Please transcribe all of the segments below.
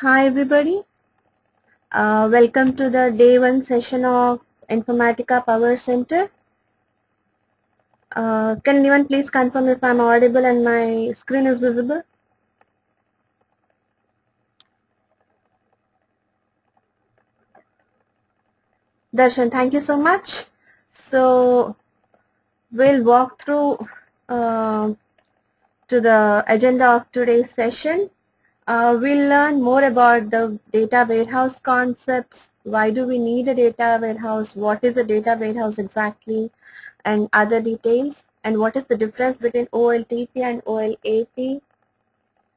Hi everybody, welcome to the day 1 session of Informatica Power Center. Can anyone please confirm if I'm audible and my screen is visible? Darshan, thank you so much. So we'll walk through to the agenda of today's session. We'll learn more about the data warehouse concepts. Why do we need a data warehouse? What is a data warehouse exactly? And other details. And what is the difference between OLTP and OLAP?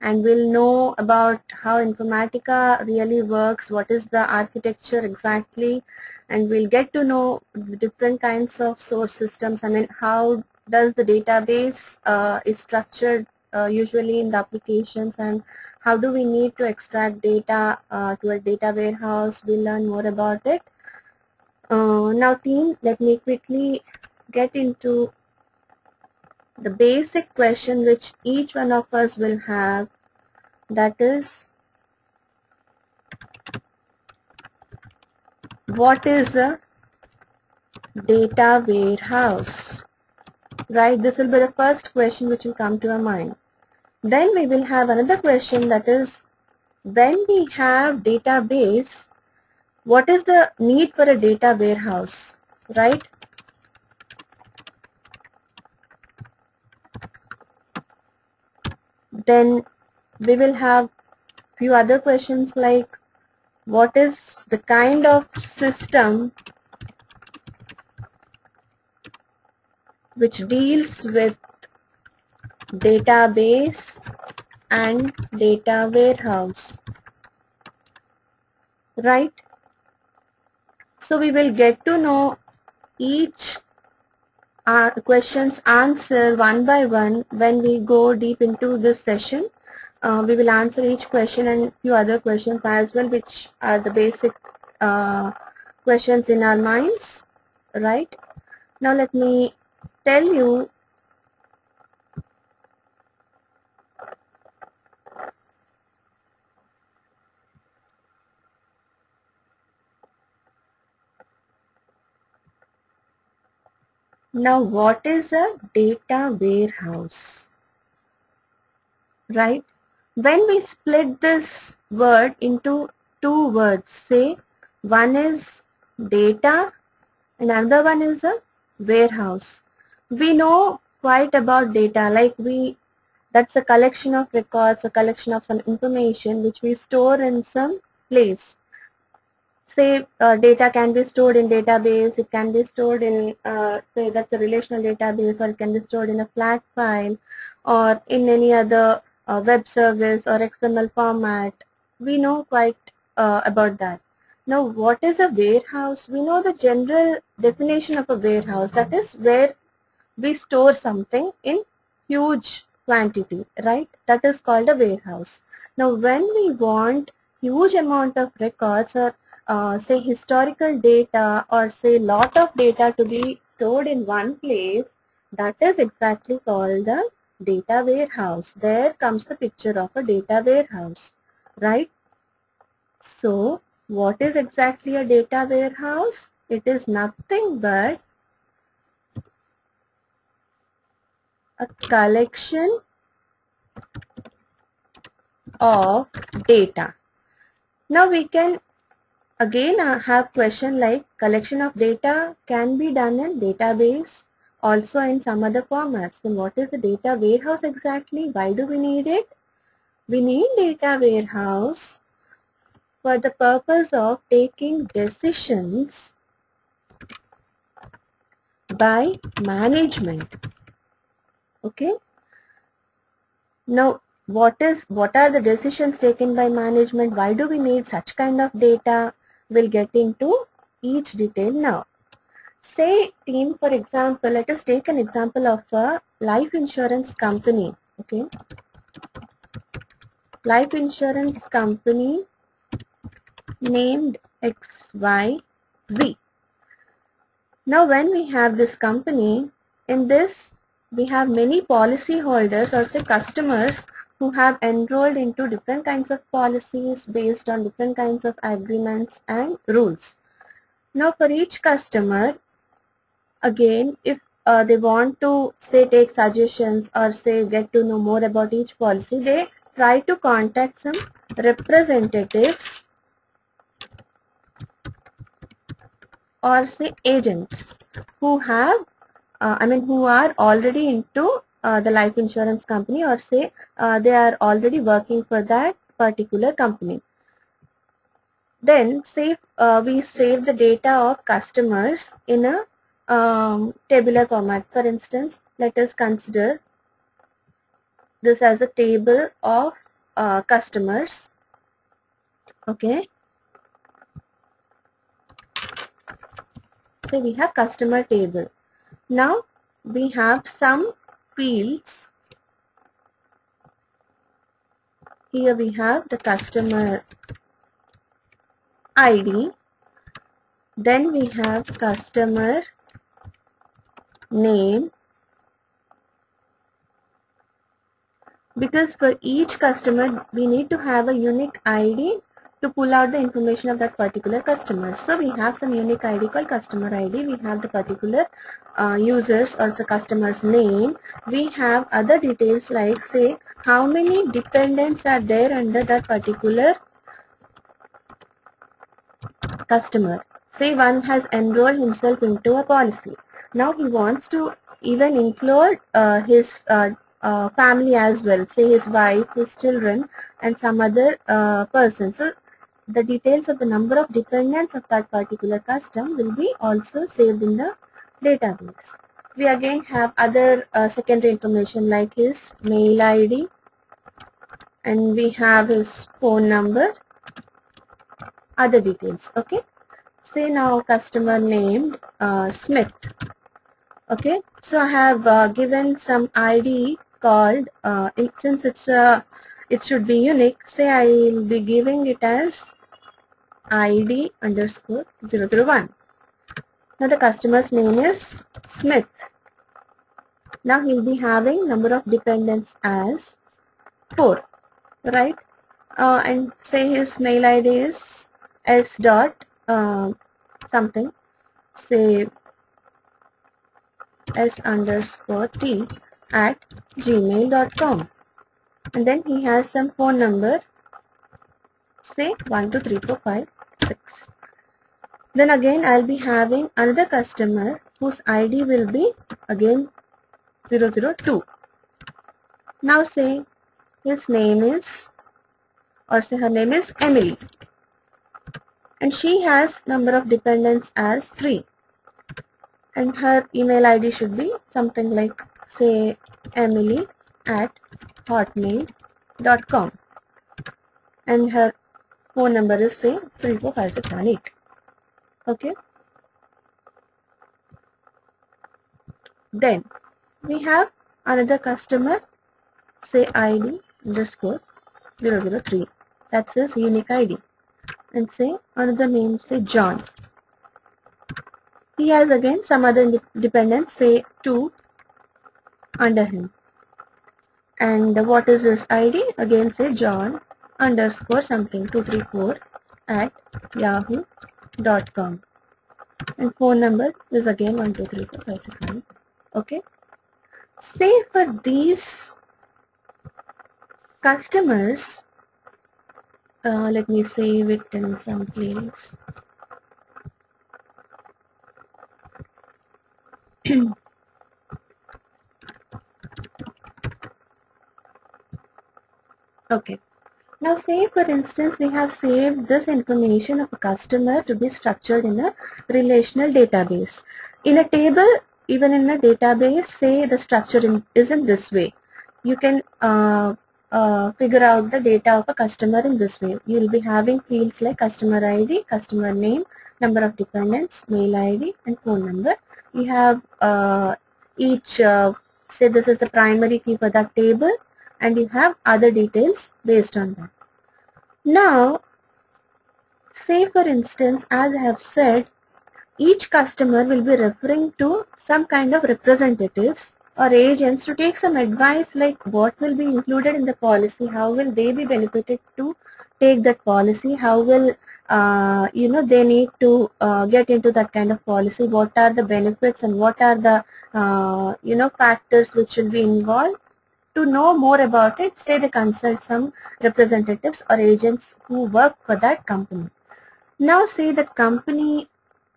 And we'll know about how Informatica really works, what is the architecture exactly, and we'll get to know the different kinds of source systems. I mean, how does the database is structured usually in the applications, and how do we need to extract data to a data warehouse. We'll learn more about it. Now team, let me quickly get into the basic question which each one of us will have, that is, what is a data warehouse? Right, this will be the first question which will come to our mind. Then we will have another question, that is, when we have database, what is the need for a data warehouse, right? Then we will have few other questions like, what is the kind of system which deals with database and data warehouse, right? So we will get to know each question's answer one by one when we go deep into this session. We will answer each question and few other questions as well, which are the basic questions in our minds, right? Now let me tell you now what is a data warehouse, right? When we split this word into two words, say one is data and another one is a warehouse. We know quite about data, like that's a collection of records, a collection of some information which we store in some place. Say data can be stored in database, it can be stored in say that's a relational database, or it can be stored in a flat file or in any other web service or XML format. We know quite about that. Now what is a warehouse? We know the general definition of a warehouse, that is where we store something in huge quantity, right? That is called a warehouse. Now when we want huge amount of records, or say historical data, or say lot of data to be stored in one place, that is exactly called the data warehouse. There comes the picture of a data warehouse, right? So what is exactly a data warehouse? It is nothing but a collection of data. Now we can again have question like, collection of data can be done in database, also in some other formats. Then what is the data warehouse exactly? Why do we need it? We need data warehouse for the purpose of taking decisions by management. Okay. Now what are the decisions taken by management? Why do we need such kind of data? We'll get into each detail now. Say team, for example, let us take an example of a life insurance company. Okay, life insurance company named XYZ. Now when we have this company, in this we have many policy holders, or say customers, who have enrolled into different kinds of policies based on different kinds of agreements and rules. Now for each customer, again, if they want to say take suggestions or say get to know more about each policy, they try to contact some representatives or say agents who have who are already into the life insurance company, or say they are already working for that particular company. Then say we save the data of customers in a tabular format. For instance, let us consider this as a table of customers. Okay. So we have customer table. Now we have some fields. Here we have the customer ID. Then we have customer name. Because for each customer we need to have a unique ID to pull out the information of that particular customer. So we have some unique ID called customer ID. We have the particular users or the customer's name. We have other details like say how many dependents are there under that particular customer. Say one has enrolled himself into a policy. Now he wants to even include his family as well, say his wife, his children and some other person. So the details of the number of dependents of that particular customer will be also saved in the database. We again have other secondary information like his mail ID, and we have his phone number, other details. Okay. Say now customer named Smith. Okay. So I have given some ID called since it should be unique. Say I will be giving it as ID underscore 001. Now the customer's name is Smith. Now he'll be having number of dependents as 4, right? And say his mail ID is s dot something, say s underscore t at gmail.com, and then he has some phone number, say 1 2 3 4 5 6. Then again I'll be having another customer whose ID will be again 002. Now say his name is, or say her name is Emily, and she has number of dependents as 3, and her email ID should be something like say Emily at hotmail.com, and her phone number is say 3456778. Okay. Then we have another customer, say ID underscore 003. That's his unique ID. And say another name, say John. He has again some other dependents, say 2 under him. And what is his ID? Again say John underscore something 234 at yahoo.com. And phone number is again 1234569. Okay. Say for these customers, let me save it in some place. Okay. Now say for instance we have saved this information of a customer to be structured in a relational database. In a table, even in a database, say the structure is in this way. You can figure out the data of a customer in this way. You will be having fields like customer ID, customer name, number of dependents, mail ID and phone number. You have each, say this is the primary key for that table, and you have other details based on that. Now, say for instance, as I have said, each customer will be referring to some kind of representatives or agents to take some advice like what will be included in the policy, how will they be benefited to take that policy, how will they need to get into that kind of policy, what are the benefits and what are the factors which will be involved. To know more about it, say they consult some representatives or agents who work for that company. Now say the company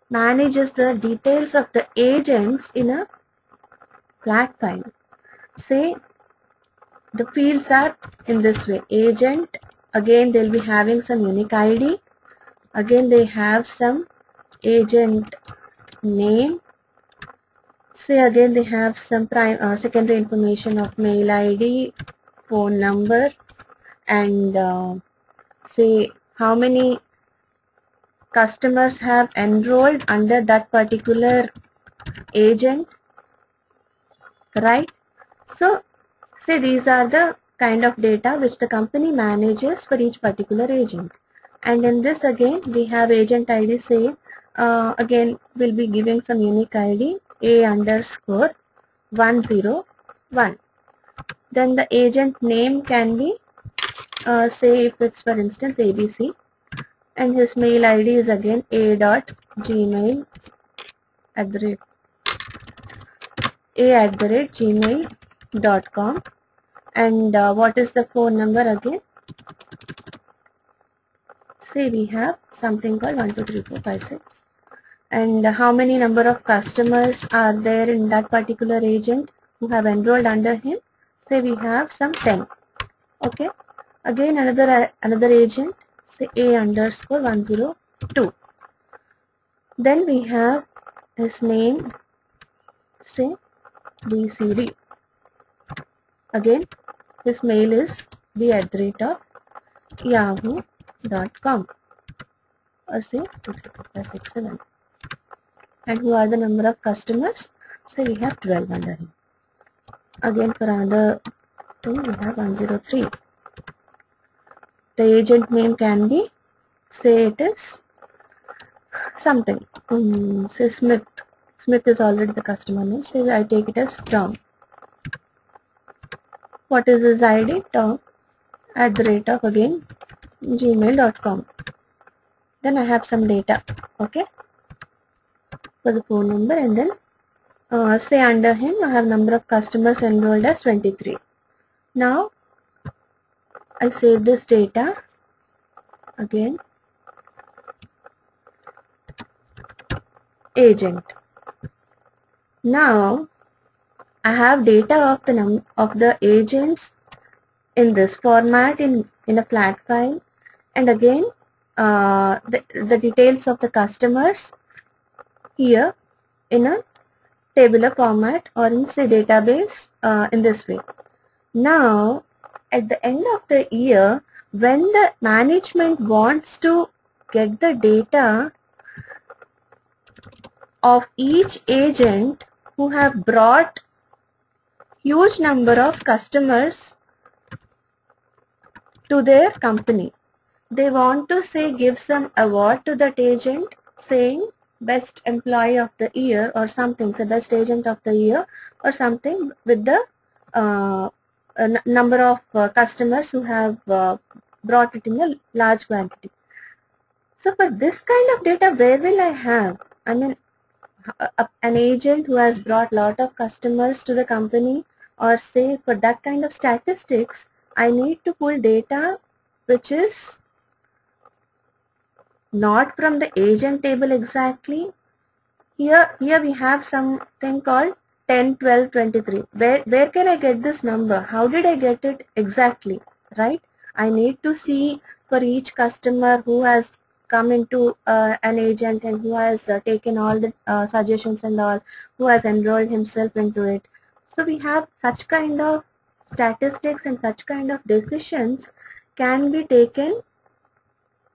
manages the details of the agents in a flat file. Say the fields are in this way. Agent, again they'll be having some unique ID. Again they have some agent name. Say again they have some secondary information of mail ID, phone number, and say how many customers have enrolled under that particular agent, right? So say these are the kind of data which the company manages for each particular agent. And in this again we have agent ID. Say again we'll be giving some unique ID A_101. Then the agent name can be say if it's for instance ABC, and his mail ID is again a@gmail.com, and what is the phone number again? Say we have something called 1 2 3 4 5 6, and how many number of customers are there in that particular agent who have enrolled under him? Say we have some 10. Okay, again another agent, say A_102. Then we have his name, say BCD. Again his mail is b@yahoo.com, or say 2345667. And who are the number of customers? Say we have 12 under him. Again for another thing we have 103. The agent name can be, say it is something, say Smith. Smith is already the customer name. Say I take it as Tom. What is his ID? Tom @ again gmail.com. Then I have some data, okay, for the phone number, and then say under him I have number of customers enrolled as 23. Now I save this data again, agent. Now I have data of the agents in this format in a flat file, and again the details of the customers here in a tabular format or in say database in this way. Now at the end of the year, when the management wants to get the data of each agent who have brought huge number of customers to their company, they want to say give some award to that agent, saying best employee of the year or something, so best agent of the year or something, with the number of customers who have brought it in a large quantity. So for this kind of data, where will I have? I mean, an agent who has brought lot of customers to the company, or say for that kind of statistics, I need to pull data which is not from the agent table exactly. Here we have something called 10, 12, 23. Where can I get this number? How did I get it exactly, right? I need to see for each customer who has come into an agent and who has taken all the suggestions and all, who has enrolled himself into it. So we have such kind of statistics and such kind of decisions can be taken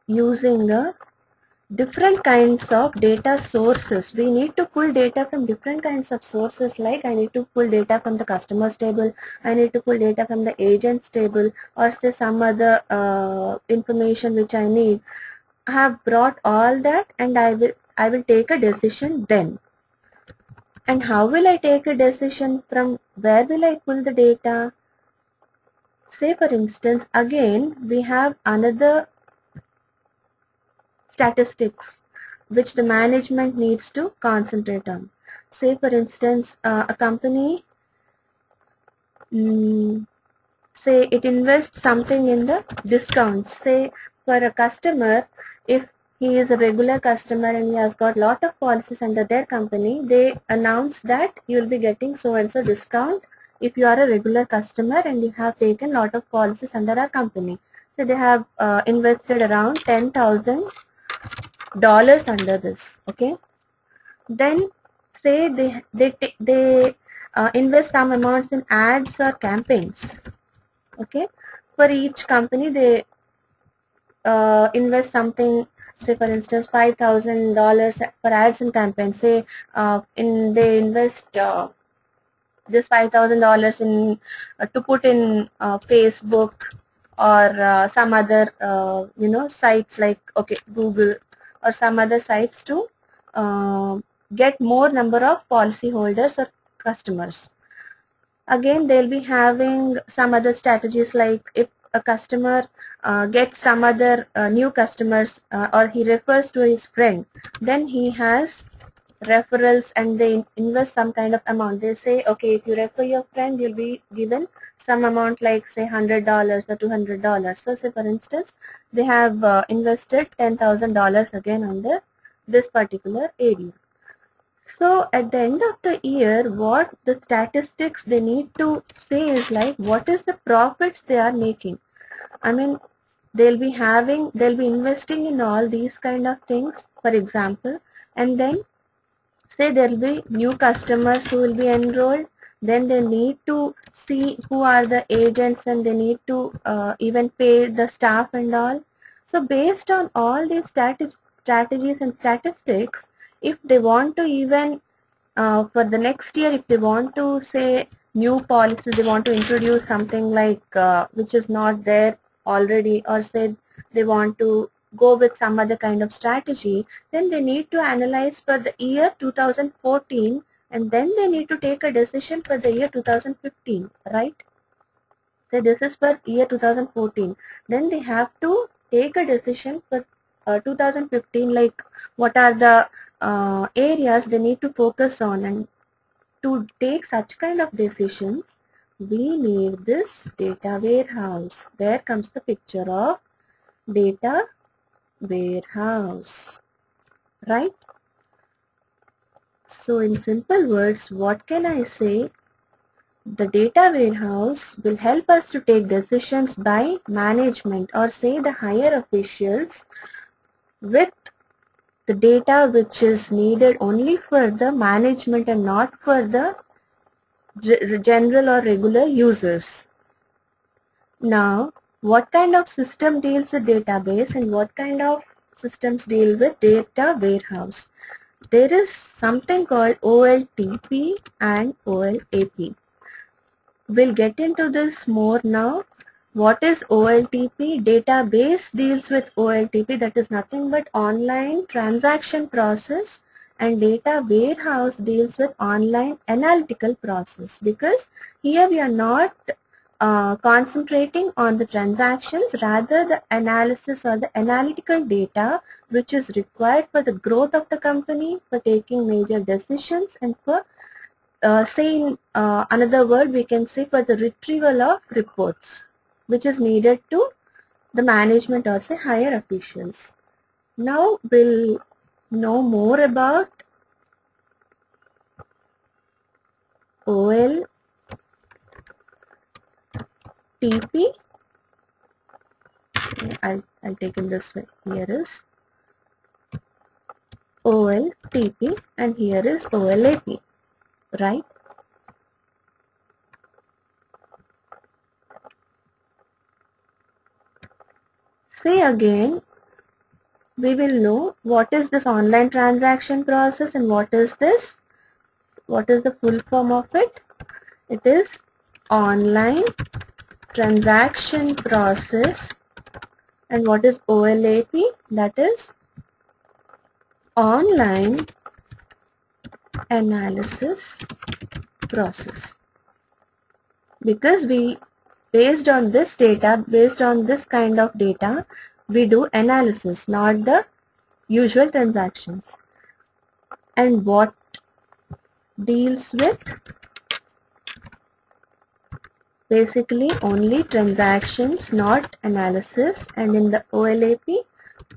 using different kinds of data sources. We need to pull data from different kinds of sources, like I need to pull data from the customers table, I need to pull data from the agents table, or say some other information which I need. I have brought all that and I will take a decision then. And how will I take a decision? From where will I pull the data? Say for instance, again we have another statistics which the management needs to concentrate on. Say for instance, a company, say it invests something in the discounts. Say for a customer, if he is a regular customer and he has got lot of policies under their company, they announce that you will be getting so and so discount if you are a regular customer and you have taken lot of policies under our company. So they have invested around $10,000 under this. Okay, then say they invest some amounts in ads or campaigns. Okay, for each company they invest something. Say for instance $5,000 for ads and campaigns. Say they invest this $5,000 in to put in Facebook or some other sites like Google or some other sites to get more number of policyholders or customers. Again, they'll be having some other strategies, like if a customer gets some other new customers or he refers to his friend, then he has referrals and they invest some kind of amount. They say, okay, if you refer your friend, you'll be given some amount like say $100 or $200. So say for instance, they have invested $10,000 again under this particular area. So at the end of the year, what the statistics they need to say is like, what is the profits they are making. I mean, they'll be investing in all these kind of things, for example, and then say there will be new customers who will be enrolled. Then they need to see who are the agents and they need to even pay the staff and all. So based on all these strategies and statistics, if they want to even for the next year, if they want to say new policies, they want to introduce something like which is not there already, or say they want to go with some other kind of strategy, then they need to analyze for the year 2014 and then they need to take a decision for the year 2015, right? So this is for year 2014. Then they have to take a decision for 2015, like what are the areas they need to focus on, and to take such kind of decisions, we need this data warehouse. There comes the picture of data warehouse, right? So in simple words, what can I say? The data warehouse will help us to take decisions by management or say the higher officials with the data which is needed only for the management and not for the general or regular users. Now, what kind of system deals with database and what kind of systems deal with data warehouse? There is something called OLTP and OLAP. We'll get into this more now. What is OLTP? Database deals with OLTP, that is nothing but online transaction process, and data warehouse deals with online analytical process, because here we are not concentrating on the transactions, rather the analysis or the analytical data which is required for the growth of the company, for taking major decisions, and for say in another word we can say for the retrieval of reports which is needed to the management or say higher officials. Now we'll know more about OLTP. I'll take it this way. Here is OLTP and here is OLAP, right? Say again, we will know what is this online transaction process and what is this, what is the full form of it. It is online transaction process. And what is OLAP? That is online analysis process, because based on this data, based on this kind of data, we do analysis, not the usual transactions. And what deals with basically only transactions, not analysis. And in the OLAP,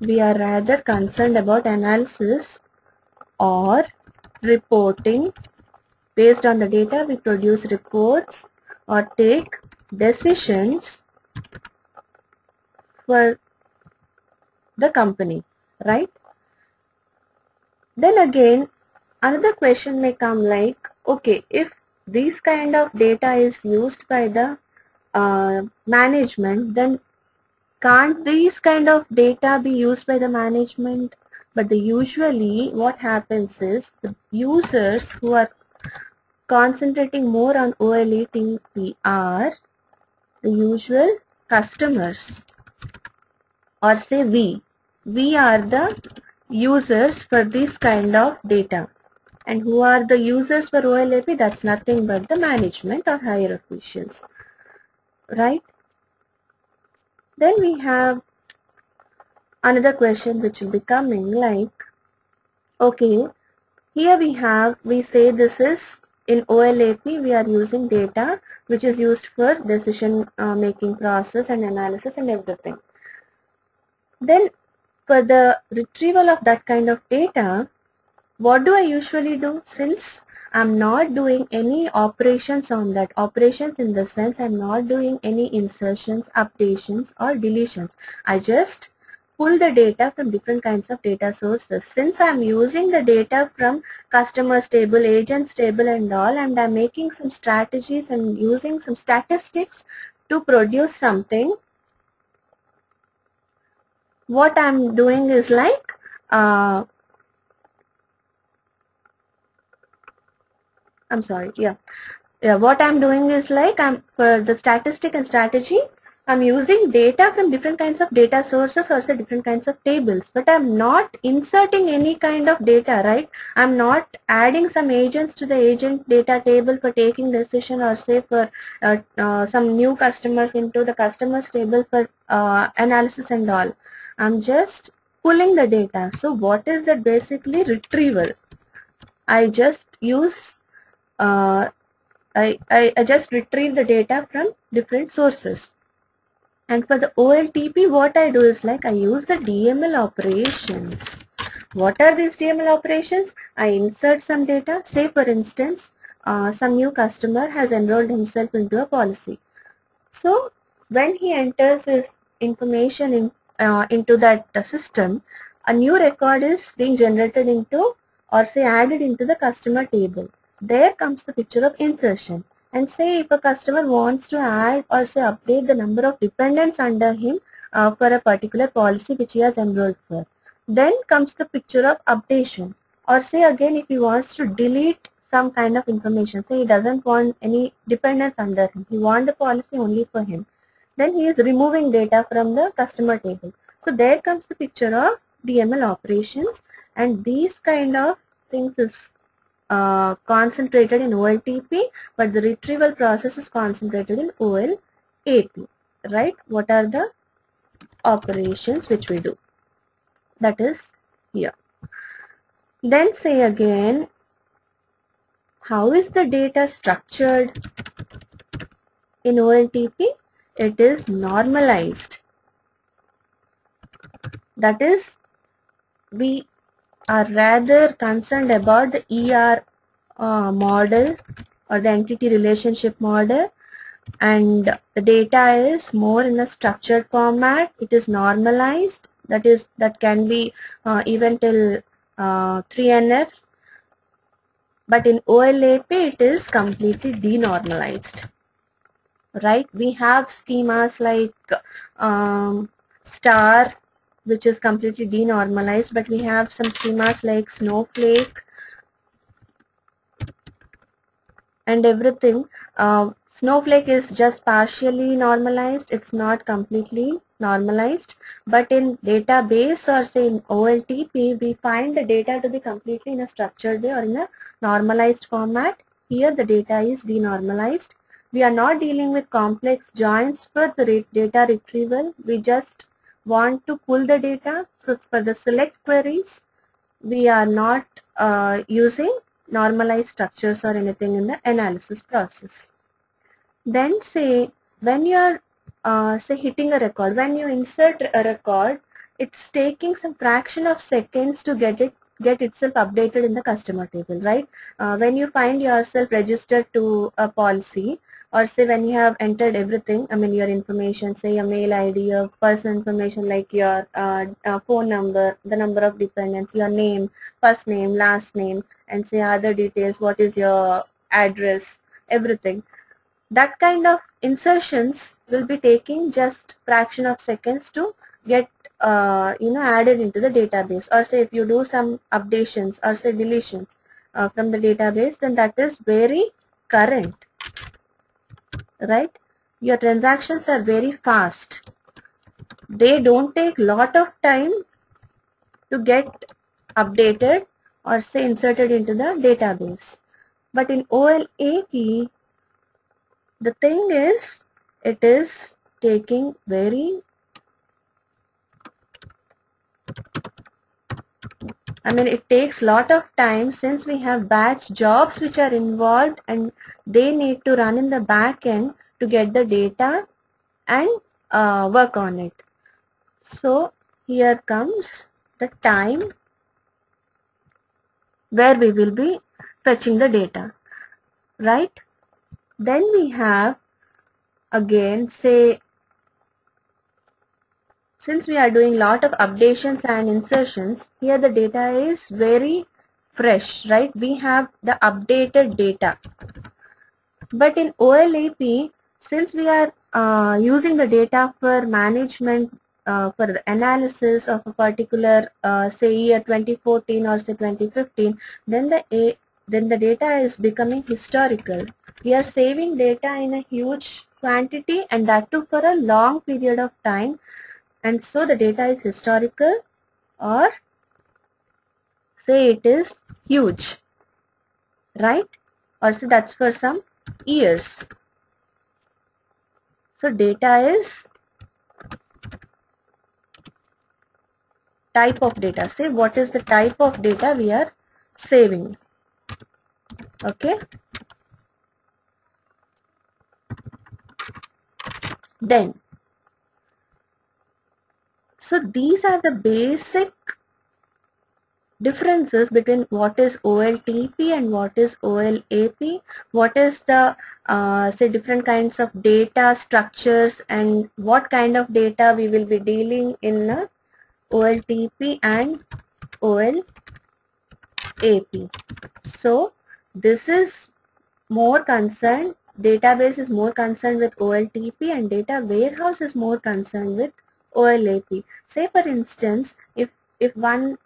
we are rather concerned about analysis or reporting. Based on the data, we produce reports or take decisions for the company, right? Then again, another question may come like, okay, if this kind of data is used by the management, then can't these kind of data be used by the management? But usually what happens is the users who are concentrating more on OLAP are the usual customers, or say we are the users for this kind of data. And who are the users for OLAP? That's nothing but the management or higher officials, right? Then we have another question which will be coming like, okay, here we say this is in OLAP we are using data which is used for decision making process and analysis and everything. Then for the retrieval of that kind of data, what do I usually do? Since I'm not doing any operations on that, operations in the sense I'm not doing any insertions, updations or deletions. I just pull the data from different kinds of data sources. Since I'm using the data from customers table, agents table and all, and I'm making some strategies and using some statistics to produce something, what I'm doing is like, what I'm doing is like, for the statistic and strategy, I'm using data from different kinds of data sources or say different kinds of tables, but I'm not inserting any kind of data, right? I'm not adding some agents to the agent data table for taking decision, or say for some new customers into the customers table for analysis and all. I'm just pulling the data. So what is that? Basically retrieval. I just use I just retrieve the data from different sources. And for the OLTP, what I do is like, I use the DML operations. What are these DML operations? I insert some data. Say for instance, some new customer has enrolled himself into a policy. So when he enters his information into that system, a new record is being generated into, or say added into the customer table. There comes the picture of insertion. And say if a customer wants to add or say update the number of dependents under him for a particular policy which he has enrolled for. Then comes the picture of updation. Or say again, if he wants to delete some kind of information, say he doesn't want any dependents under him, he wants the policy only for him, then he is removing data from the customer table. So there comes the picture of DML operations, and these kind of things is concentrated in OLTP, but the retrieval process is concentrated in OLAP, right? What are the operations which we do? That is here. Then say again, how is the data structured in OLTP? It is normalized. That is, we are rather concerned about the ER model or the entity relationship model, and the data is more in a structured format. It is normalized, that can be even till 3NF, but in OLAP it is completely denormalized, right? We have schemas like star, which is completely denormalized, but we have some schemas like snowflake and everything. Snowflake is just partially normalized, it's not completely normalized, but in database or say in OLTP, we find the data to be completely in a structured way or in a normalized format. Here the data is denormalized. We are not dealing with complex joins for the data retrieval. We just want to pull the data. So for the select queries, we are not using normalized structures or anything in the analysis process. Then say when you are say hitting a record, when you insert a record, it's taking some fraction of seconds to get itself updated in the customer table, right? When you find yourself registered to a policy, or say when you have entered everything, I mean your information, say your mail ID, your personal information like your phone number, the number of dependents, your name, first name, last name, and say other details, what is your address, everything. That kind of insertions will be taking just fraction of seconds to get added into the database, or say if you do some updations or say deletions from the database, then that is very current, right? Your transactions are very fast. They don't take lot of time to get updated or say inserted into the database. But in OLAP, the thing is, it is taking it takes lot of time, since we have batch jobs which are involved and they need to run in the back end to get the data and work on it. So here comes the time where we will be fetching the data, right? Then we have again, say, since we are doing lot of updations and insertions, here the data is very fresh, right? We have the updated data. But in OLAP, since we are using the data for management, for the analysis of a particular, say year 2014 or say 2015, then the data is becoming historical. We are saving data in a huge quantity, and that too for a long period of time. And so the data is historical, or say it is huge, right? Or say that's for some years. So data is type of data. Say what is the type of data we are saving. Okay. Then, so these are the basic differences between what is OLTP and what is OLAP, what is the say different kinds of data structures, and what kind of data we will be dealing in OLTP and OLAP. So this is more concerned, database is more concerned with OLTP, and data warehouse is more concerned with OLAP. Say for instance, if one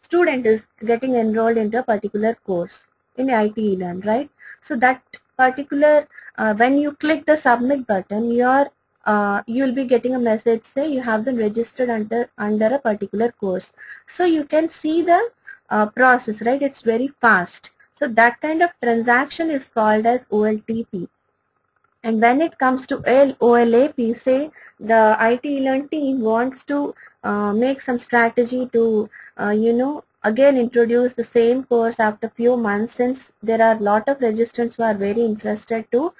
student is getting enrolled into a particular course in IT eLearn, right? So that particular, when you click the submit button, you will be getting a message say you have been registered under a particular course. So you can see the process, right? It's very fast. So that kind of transaction is called as OLTP. And when it comes to OLAP, say the IT eLearn team wants to make some strategy to, again introduce the same course after few months, since there are a lot of registrants who are very interested to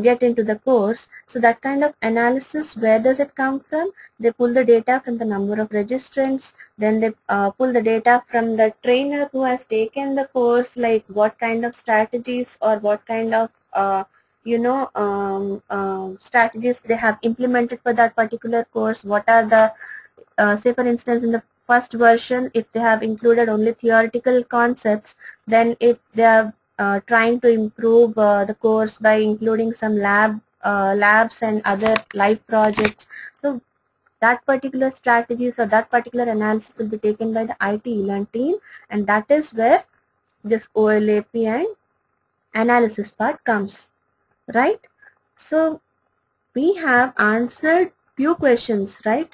get into the course. So that kind of analysis, where does it come from? They pull the data from the number of registrants, then they pull the data from the trainer who has taken the course, like what kind of strategies or what kind of strategies they have implemented for that particular course. What are the, say for instance, in the first version, if they have included only theoretical concepts, then if they are trying to improve the course by including some labs and other live projects. So that particular strategies or that particular analysis will be taken by the IT eLearn team, and that is where this OLAP and analysis part comes. Right? So we have answered few questions, right?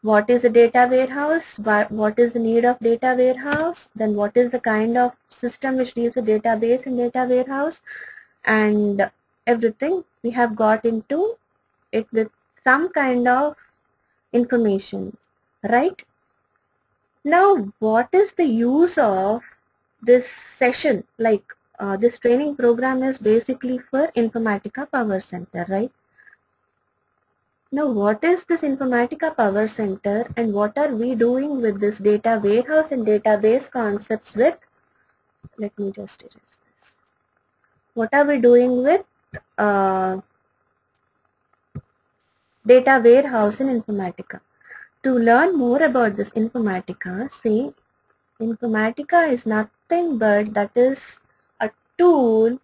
What is a data warehouse? What is the need of data warehouse? Then what is the kind of system which deals with database and data warehouse? And everything we have got into it with some kind of information, right? Now, what is the use of this session? Like this training program is basically for Informatica Power Center, right? Now, what is this Informatica Power Center and what are we doing with this data warehouse and database concepts with? Let me just erase this. What are we doing with data warehouse in Informatica? To learn more about this Informatica, see, Informatica is nothing but that is a tool,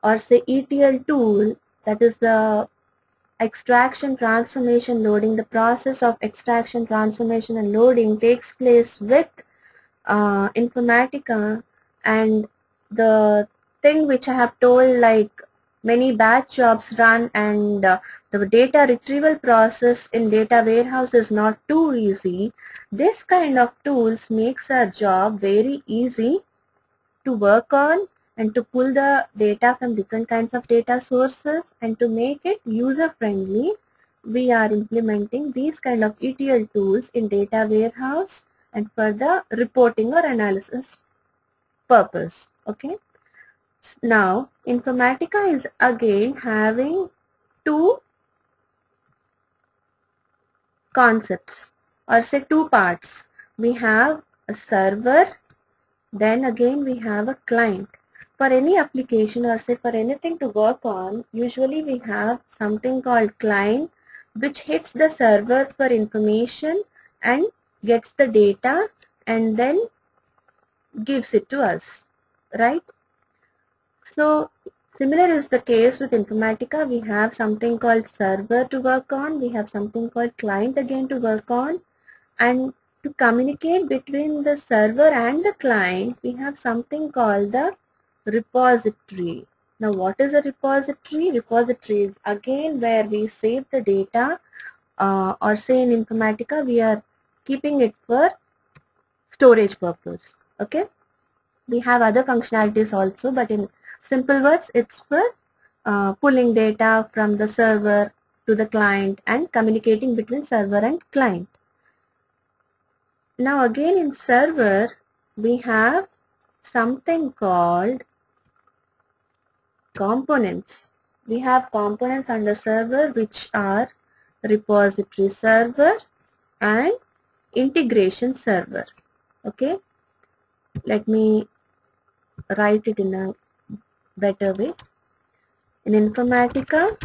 or say ETL tool, that is the extraction, transformation, loading. The process of extraction, transformation and loading takes place with Informatica, and the thing which I have told, like many batch jobs run, and the data retrieval process in data warehouse is not too easy. This kind of tools makes our job very easy to work on and to pull the data from different kinds of data sources, and to make it user friendly, we are implementing these kind of ETL tools in data warehouse and for the reporting or analysis purpose. Okay. Now, Informatica is again having two concepts, or say two parts. We have a server, then again we have a client. For any application, or say for anything to work on, usually we have something called client, which hits the server for information and gets the data and then gives it to us, right? So similar is the case with Informatica. We have something called server to work on, we have something called client again to work on, and to communicate between the server and the client, we have something called the repository. Now, what is a repository? Repository is again where we save the data, or say in Informatica we are keeping it for storage purpose. Okay. We have other functionalities also, but in simple words, it's for pulling data from the server to the client and communicating between server and client. Now again in server, we have something called components. We have components under server which are repository server and integration server. Okay. Let me write it in a better way. In Informatica,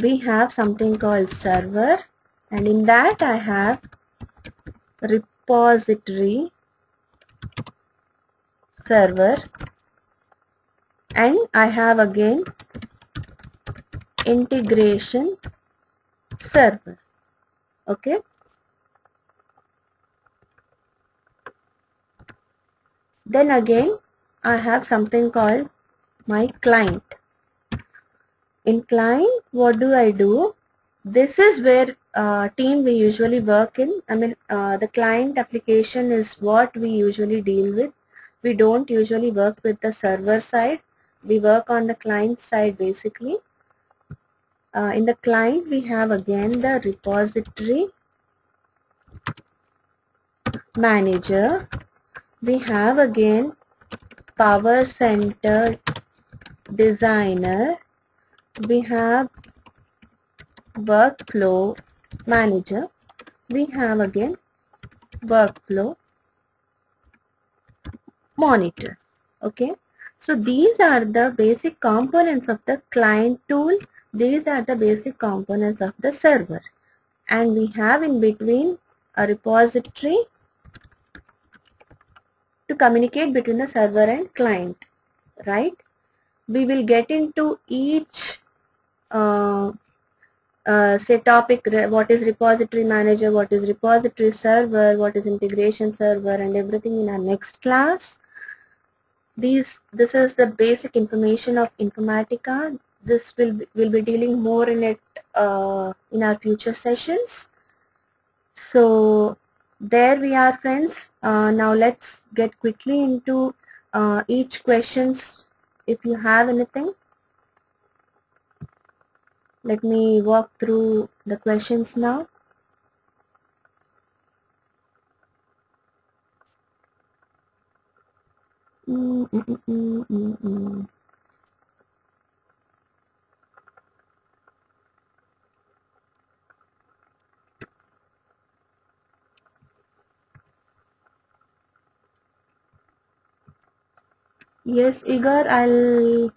we have something called server, and in that I have repository server, and I have again integration server. Okay. Then again I have something called my client. In client, what do I do? This is where team we usually work in. I mean, the client application is what we usually deal with. We don't usually work with the server side. We work on the client side basically. In the client, we have again the repository manager. We have again Power Center designer. We have workflow manager. We have again workflow monitor. Okay. So these are the basic components of the client tool. These are the basic components of the server. And we have in between a repository to communicate between the server and client, right? We will get into each say topic, what is repository manager, what is repository server, what is integration server, and everything in our next class. This is the basic information of Informatica. we'll be dealing more in it in our future sessions. So there we are, friends. Now let's get quickly into each questions. If you have anything, let me walk through the questions now. Mm, mm, mm, mm, mm, mm. Yes, Igor, I'll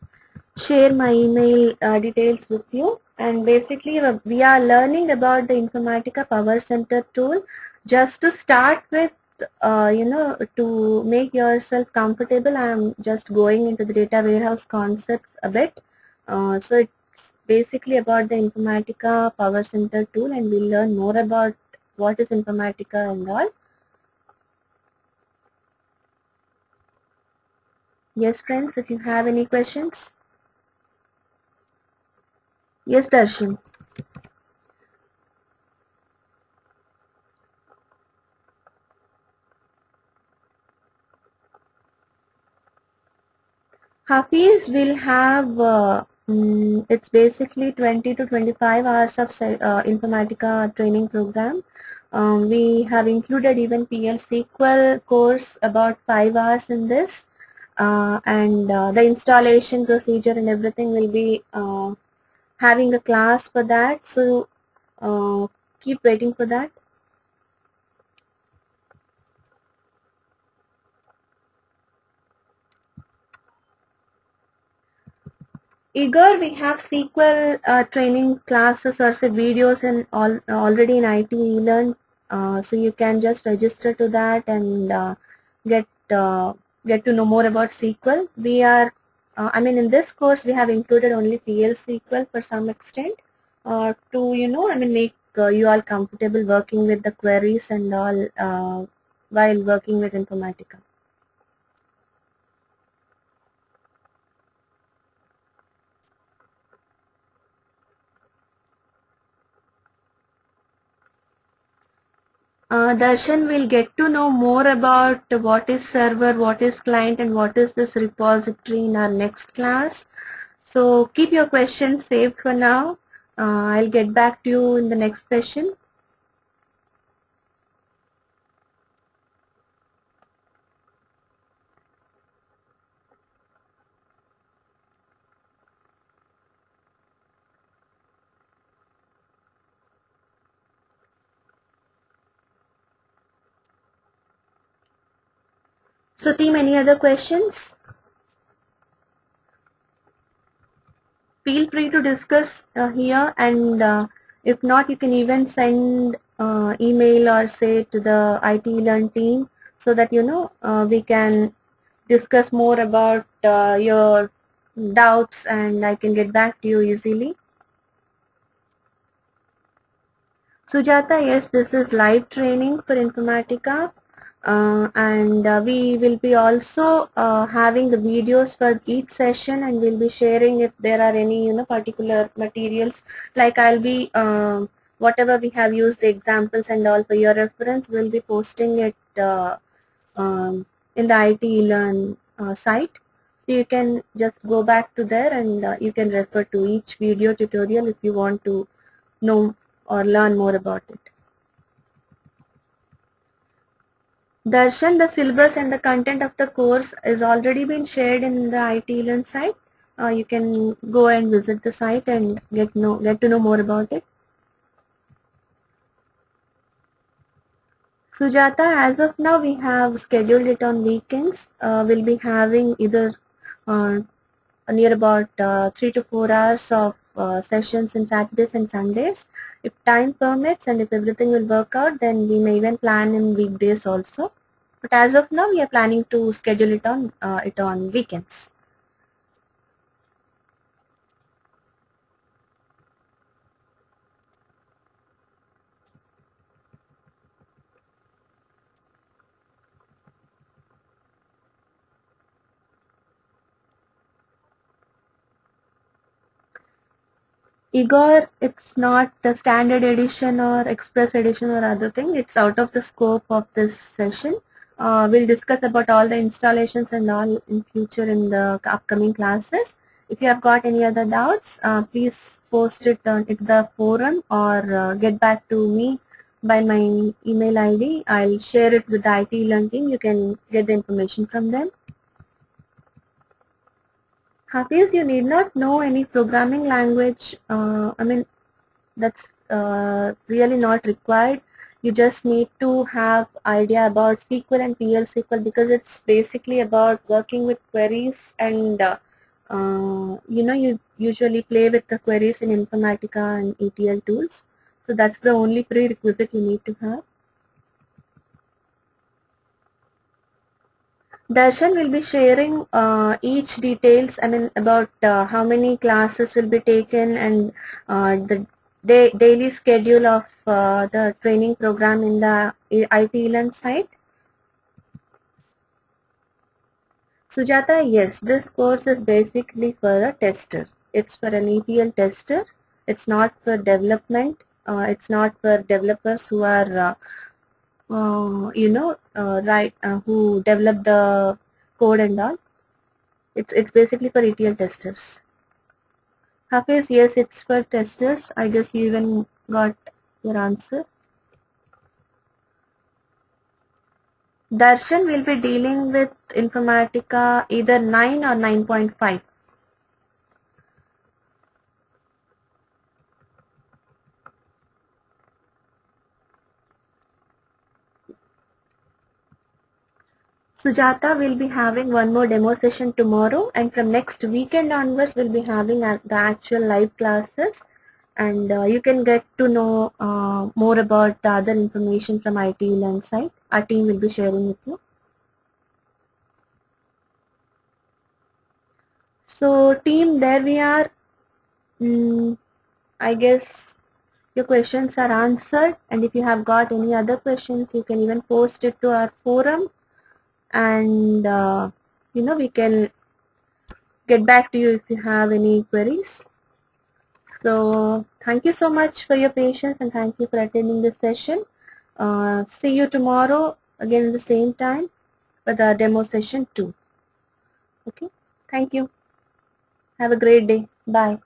share my email details with you. And basically, we are learning about the Informatica Power Center tool. Just to start with, to make yourself comfortable, I'm just going into the data warehouse concepts a bit. So it's basically about the Informatica Power Center tool, and we'll learn more about what is Informatica and all. Yes, friends, if you have any questions. Yes, Darshan. Hafiz will have, it's basically 20 to 25 hours of Informatica training program. We have included even PL SQL course about 5 hours in this. And the installation procedure and everything will be having a class for that. So keep waiting for that. Igor, we have SQL training classes or say videos and all already in IT eLearn, so you can just register to that and get get to know more about SQL. We are, I mean, in this course we have included only PL SQL for some extent to I mean make you all comfortable working with the queries and all while working with Informatica. Darshan will get to know more about what is server, what is client, and what is this repository in our next class. So keep your questions saved for now. I'll get back to you in the next session. So team, any other questions? Feel free to discuss here, and if not, you can even send email or say to the IT Learn team so that we can discuss more about your doubts and I can get back to you easily. Sujata, yes, this is live training for Informatica. And we will be also having the videos for each session, and we'll be sharing if there are any particular materials, like I'll be whatever we have used the examples and all for your reference, we'll be posting it in the IT Learn site, so you can just go back to there and you can refer to each video tutorial if you want to know or learn more about it. Darshan, the syllabus and the content of the course is already been shared in the IT Learn site. You can go and visit the site and get to know more about it. Sujata, as of now we have scheduled it on weekends. We'll be having either near about 3 to 4 hours of sessions in Saturdays and Sundays. If time permits and if everything will work out, then we may even plan in weekdays also. But as of now, we are planning to schedule it on weekends. Igor, it's not the standard edition or express edition or other thing. It's out of the scope of this session. We'll discuss about all the installations and all in future in the upcoming classes. If you have got any other doubts, please post it into the forum or get back to me by my email ID. I'll share it with the IT Learn team. You can get the information from them. Hafiz, you need not know any programming language. That's really not required. You just need to have idea about SQL and PL SQL because it's basically about working with queries and you usually play with the queries in Informatica and ETL tools. So that's the only prerequisite you need to have. Darshan will be sharing each details, about how many classes will be taken and the daily schedule of the training program in the IT Learn site. Sujata, yes, this course is basically for a tester. It's for an ETL tester. It's not for development. It's not for developers who are who develop the code and all. It's basically for ETL testers. Hafiz, yes, it's for testers. I guess you even got your answer. Darshan will be dealing with Informatica either 9 or 9.5. Sujata will be having one more demo session tomorrow, and from next weekend onwards we'll be having the actual live classes, and you can get to know more about the other information from IT Learn site. Our team will be sharing with you. So team, there we are. I guess your questions are answered, and if you have got any other questions, you can even post it to our forum, and we can get back to you if you have any queries. So thank you so much for your patience and thank you for attending this session. See you tomorrow again at the same time for the demo session 2. Okay, thank you. Have a great day. Bye.